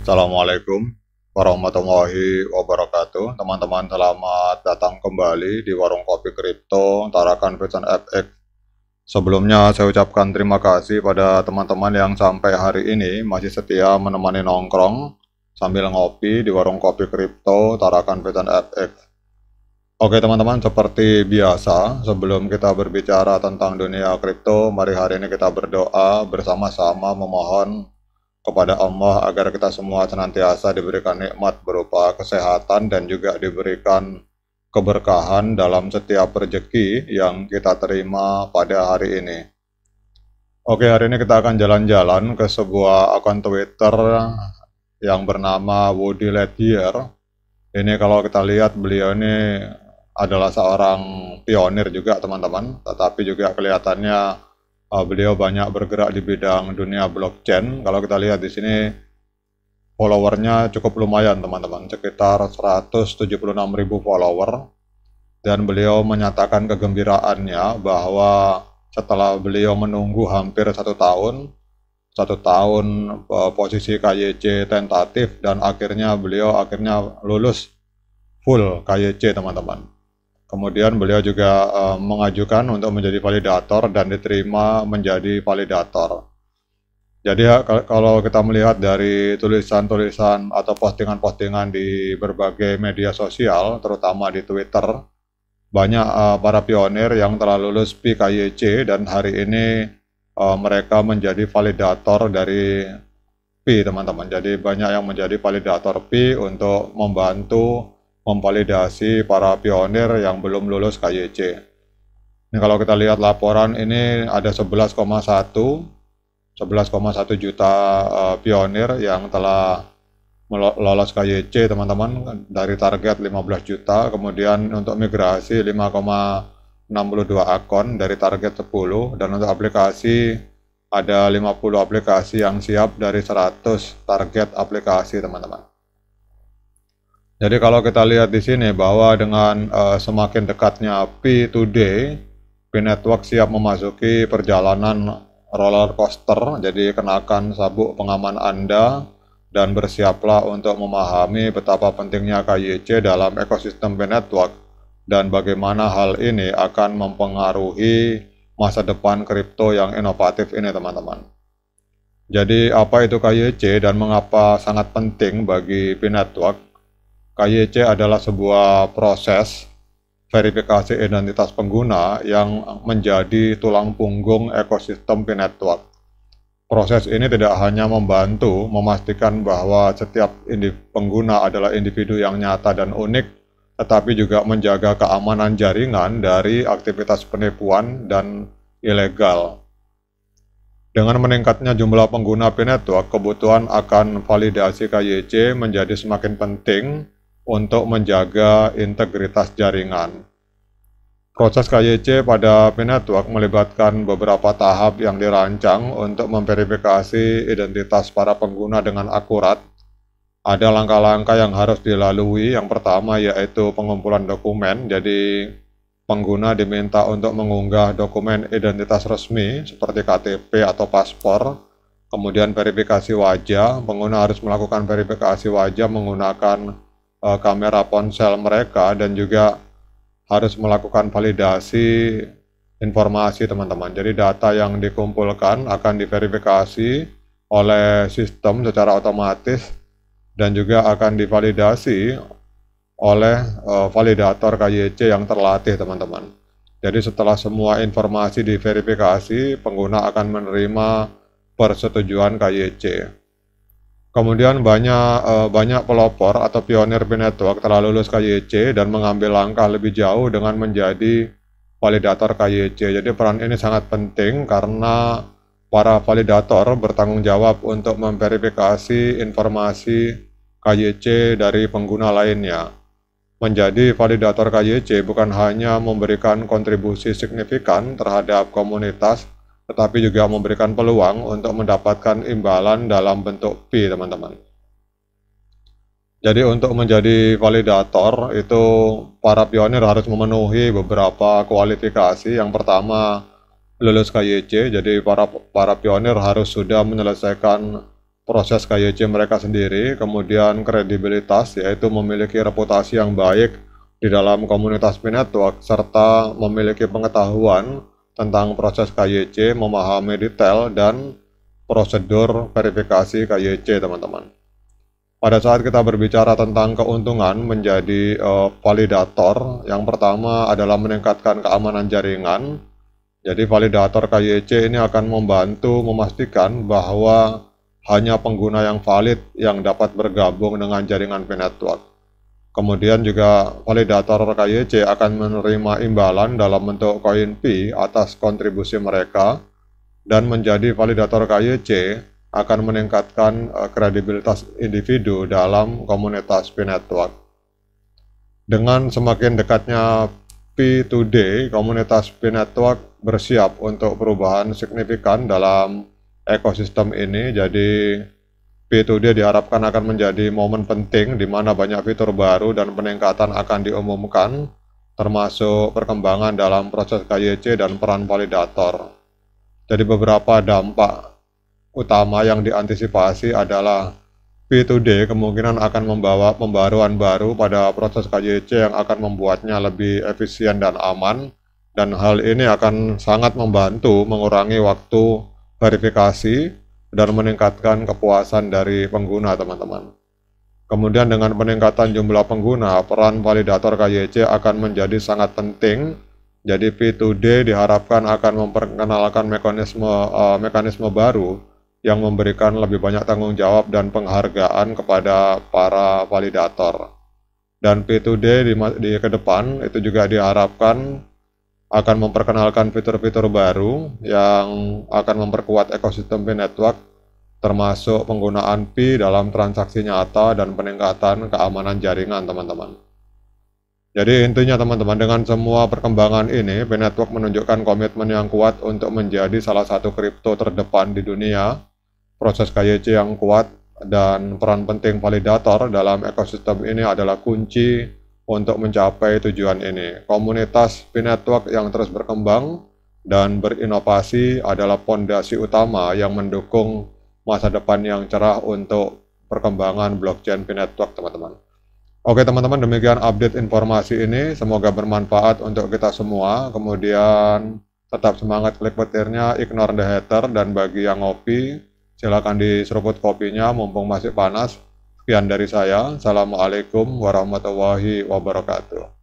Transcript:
Assalamualaikum warahmatullahi wabarakatuh. Teman-teman, selamat datang kembali di Warung Kopi Kripto Tarakan Vision FX. Sebelumnya saya ucapkan terima kasih pada teman-teman yang sampai hari ini masih setia menemani nongkrong sambil ngopi di Warung Kopi Kripto Tarakan Vision FX. Oke teman-teman, seperti biasa, sebelum kita berbicara tentang dunia kripto, mari hari ini kita berdoa bersama-sama memohon kepada Allah agar kita semua senantiasa diberikan nikmat berupa kesehatan dan juga diberikan keberkahan dalam setiap rezeki yang kita terima pada hari ini. Oke, hari ini kita akan jalan-jalan ke sebuah akun Twitter yang bernama Woody Lethier. Ini kalau kita lihat beliau ini adalah seorang pionir juga teman-teman, tetapi juga kelihatannya beliau banyak bergerak di bidang dunia blockchain. Kalau kita lihat di sini followernya cukup lumayan teman-teman, sekitar 176.000 follower. Dan beliau menyatakan kegembiraannya bahwa setelah beliau menunggu hampir satu tahun posisi KYC tentatif, dan akhirnya beliau lulus full KYC teman-teman. Kemudian beliau juga mengajukan untuk menjadi validator dan diterima menjadi validator. Jadi kalau kita melihat dari tulisan-tulisan atau postingan-postingan di berbagai media sosial, terutama di Twitter, banyak para pionir yang telah lulus PKYC dan hari ini mereka menjadi validator dari P teman-teman. Jadi banyak yang menjadi validator P untuk membantu memvalidasi para pionir yang belum lulus KYC. Ini kalau kita lihat laporan ini ada 11,1 juta pionir yang telah lolos KYC teman-teman, dari target 15 juta. Kemudian untuk migrasi 5,62 akun dari target 10, dan untuk aplikasi ada 50 aplikasi yang siap dari 100 target aplikasi teman-teman. Jadi kalau kita lihat di sini bahwa dengan semakin dekatnya P today, P Network siap memasuki perjalanan roller coaster. Jadi kenakan sabuk pengaman Anda dan bersiaplah untuk memahami betapa pentingnya KYC dalam ekosistem P Network dan bagaimana hal ini akan mempengaruhi masa depan kripto yang inovatif ini teman-teman. Jadi apa itu KYC dan mengapa sangat penting bagi P Network? KYC adalah sebuah proses verifikasi identitas pengguna yang menjadi tulang punggung ekosistem P Network. Proses ini tidak hanya membantu memastikan bahwa setiap pengguna adalah individu yang nyata dan unik, tetapi juga menjaga keamanan jaringan dari aktivitas penipuan dan ilegal. Dengan meningkatnya jumlah pengguna P Network, kebutuhan akan validasi KYC menjadi semakin penting untuk menjaga integritas jaringan. Proses KYC pada P Network melibatkan beberapa tahap yang dirancang untuk memverifikasi identitas para pengguna dengan akurat. Ada langkah-langkah yang harus dilalui. Yang pertama yaitu pengumpulan dokumen. Jadi pengguna diminta untuk mengunggah dokumen identitas resmi seperti KTP atau paspor. Kemudian verifikasi wajah. Pengguna harus melakukan verifikasi wajah menggunakan kamera ponsel mereka, dan juga harus melakukan validasi informasi teman-teman. Jadi data yang dikumpulkan akan diverifikasi oleh sistem secara otomatis dan juga akan divalidasi oleh validator KYC yang terlatih teman-teman. Jadi setelah semua informasi diverifikasi, pengguna akan menerima persetujuan KYC. Kemudian banyak pelopor atau pionir P Network telah lulus KYC dan mengambil langkah lebih jauh dengan menjadi validator KYC. Jadi peran ini sangat penting karena para validator bertanggung jawab untuk memverifikasi informasi KYC dari pengguna lainnya. Menjadi validator KYC bukan hanya memberikan kontribusi signifikan terhadap komunitas, tetapi juga memberikan peluang untuk mendapatkan imbalan dalam bentuk P teman-teman. Jadi untuk menjadi validator itu para pionir harus memenuhi beberapa kualifikasi. Yang pertama lulus KYC, jadi para pionir harus sudah menyelesaikan proses KYC mereka sendiri, kemudian kredibilitas, yaitu memiliki reputasi yang baik di dalam komunitas P-Network, serta memiliki pengetahuan tentang proses KYC, memahami detail dan prosedur verifikasi KYC, teman-teman. Pada saat kita berbicara tentang keuntungan menjadi validator, yang pertama adalah meningkatkan keamanan jaringan. Jadi validator KYC ini akan membantu memastikan bahwa hanya pengguna yang valid yang dapat bergabung dengan jaringan P-Network. Kemudian juga validator KYC akan menerima imbalan dalam bentuk koin P atas kontribusi mereka, dan menjadi validator KYC akan meningkatkan kredibilitas individu dalam komunitas P-Network. Dengan semakin dekatnya P2D, komunitas P-Network bersiap untuk perubahan signifikan dalam ekosistem ini. Jadi P2D diharapkan akan menjadi momen penting di mana banyak fitur baru dan peningkatan akan diumumkan, termasuk perkembangan dalam proses KYC dan peran validator. Jadi beberapa dampak utama yang diantisipasi adalah P2D kemungkinan akan membawa pembaruan baru pada proses KYC yang akan membuatnya lebih efisien dan aman, dan hal ini akan sangat membantu mengurangi waktu verifikasi dan meningkatkan kepuasan dari pengguna, teman-teman. Kemudian dengan peningkatan jumlah pengguna, peran validator KYC akan menjadi sangat penting. Jadi P2D diharapkan akan memperkenalkan mekanisme baru yang memberikan lebih banyak tanggung jawab dan penghargaan kepada para validator. Dan P2D di ke depan itu juga diharapkan akan memperkenalkan fitur-fitur baru yang akan memperkuat ekosistem P-Network, termasuk penggunaan P dalam transaksi nyata dan peningkatan keamanan jaringan, teman-teman. Jadi intinya, teman-teman, dengan semua perkembangan ini, P-Network menunjukkan komitmen yang kuat untuk menjadi salah satu kripto terdepan di dunia. Proses KYC yang kuat dan peran penting validator dalam ekosistem ini adalah kunci untuk mencapai tujuan ini. Komunitas P-Network yang terus berkembang dan berinovasi adalah fondasi utama yang mendukung masa depan yang cerah untuk perkembangan blockchain P-Network, teman-teman. Oke, teman-teman, demikian update informasi ini. Semoga bermanfaat untuk kita semua. Kemudian tetap semangat klik petirnya, ignore the hater, dan bagi yang ngopi, silakan diseruput kopinya mumpung masih panas. Sekian dari saya. Assalamualaikum warahmatullahi wabarakatuh.